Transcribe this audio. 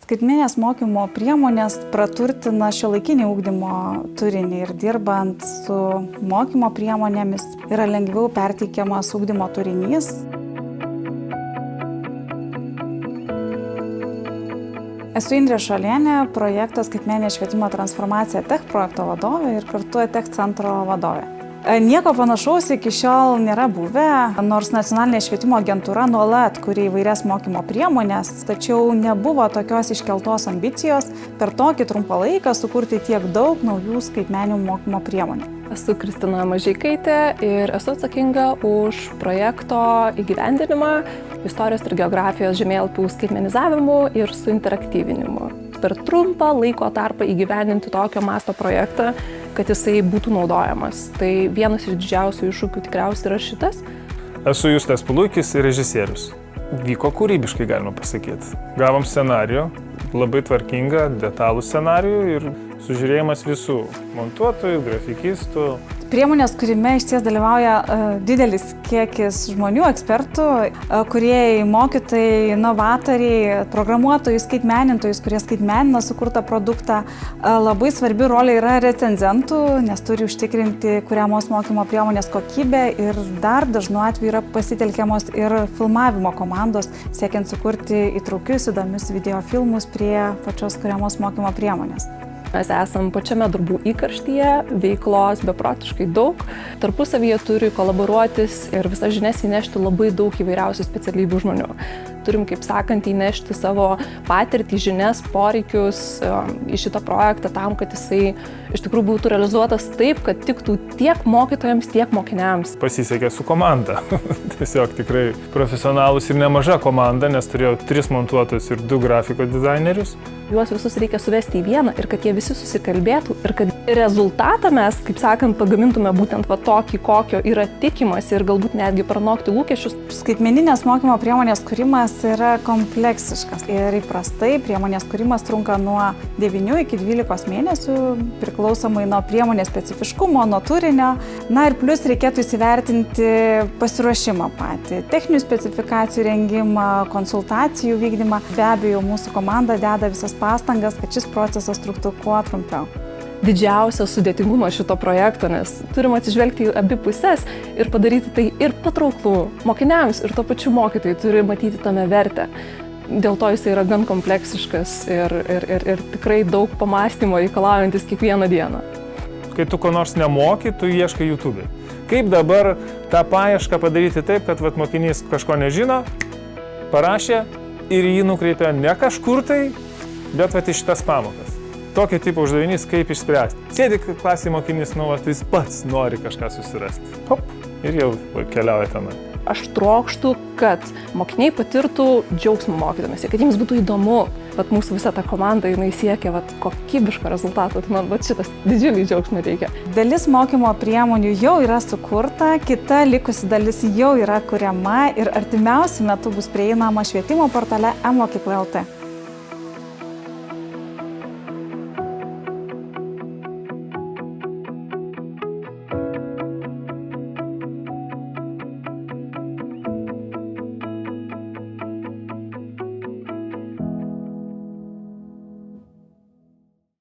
Skaitmeninės mokymo priemonės praturtina šiuolaikinį ugdymo turinį ir dirbant su mokymo priemonėmis yra lengviau perteikiamas ugdymo turinys. Esu Indrė Šolienė, projekto Skaitmeninė švietimo transformacija Tech projekto vadovė ir kartu Tech centro vadovė. Nieko panašaus iki šiol nėra buvę, nors Nacionalinė švietimo agentūra nuolat kuria įvairias mokymo priemonės, tačiau nebuvo tokios iškeltos ambicijos per tokį trumpą laiką sukurti tiek daug naujų skaitmeninių mokymo priemonių. Esu Kristina Mažeikaitė ir esu atsakinga už projekto įgyvendinimą, istorijos ir geografijos žemėlapių skaitmenizavimu ir suinteraktyvinimu. Per trumpą laiko tarpą įgyvendinti tokio masto projektą, kad jisai būtų naudojamas. Tai vienas iš didžiausių iššūkių tikriausiai yra šitas. Esu Justas Puluikis ir režisierius. Vyko kūrybiškai, galima pasakyti. Gavom scenarijų, labai tvarkingą, detalų scenarijų ir sužiūrėjimas visų montuotojų, grafikistų. Priemonės kūrime išties dalyvauja didelis kiekis žmonių, ekspertų, kūrėjai, mokytojai, inovatoriai, programuotojai, skaitmenintojai, kurie skaitmenina sukurtą produktą. Labai svarbi rolė yra recenzentų, nes turi užtikrinti kuriamos mokymo priemonės kokybę ir dar dažnu atveju yra pasitelkiamos ir filmavimo komandos, siekiant sukurti įtraukius, įdomius videofilmus prie pačios kuriamos mokymo priemonės. Mes esam pačiame darbų įkarštyje, veiklos beprotiškai daug, tarpusavyje turi kolaboruotis ir visas žinias įnešti labai daug įvairiausių specialybių žmonių. Turim, kaip sakant, įnešti savo patirtį, žinias, poreikius į šitą projektą tam, kad jisai iš tikrųjų būtų realizuotas taip, kad tiktų tiek mokytojams, tiek mokiniams. Pasisekė su komanda. Tiesiog tikrai profesionalus ir nemaža komanda, nes turėjau 3 montuotojus ir 2 grafiko dizainerius. Juos visus reikia suvesti į vieną ir kad jie visi susikalbėtų ir kad rezultatą mes, kaip sakant, pagamintume būtent tokį, kokio yra tikimasi ir galbūt netgi pranokti lūkesčius. Skaitmeninės mokymo priemonės kūrimas yra kompleksiškas ir įprastai priemonės kūrimas trunka nuo 9 iki 12 mėnesių, priklausomai nuo priemonės specifiškumo, nuo turinio. Na ir plus reikėtų įsivertinti pasiruošimą patį, techninių specifikacijų rengimą, konsultacijų vykdymą. Be abejo, mūsų komanda deda visas pastangas, kad šis procesas truktų kuo trumpiau. Didžiausias sudėtingumas šito projekto, nes turim atsižvelgti į abi pusės ir padaryti tai ir patrauklų mokiniams, ir tuo pačiu mokytojai turi matyti tame vertę. Dėl to jis yra gan kompleksiškas ir tikrai daug pamąstymo reikalaujantis kiekvieną dieną. Kai tu ko nors nemoki, tu ieškai YouTube. Kaip dabar tą paiešką padaryti taip, kad mokinys kažko nežino, parašė ir jį nukreipia ne kažkur tai, bet į šitas pamokas. Tokio tipo uždavinys, kaip išspręsti. Sėdi klasėje mokinys, jis pats nori kažką susirasti. Hop, ir jau keliauja tenai. Aš trokštu, kad mokiniai patirtų džiaugsmą mokydamiesi, kad jiems būtų įdomu. Mūsų visa ta komanda, jinai siekia kokybiško rezultato, tai man šitas didžiulį džiaugsmą reikia. Dalis mokymo priemonių jau yra sukurta, kita likusi dalis jau yra kuriama ir artimiausiu metu bus prieinama švietimo portale e-mokykla.lt.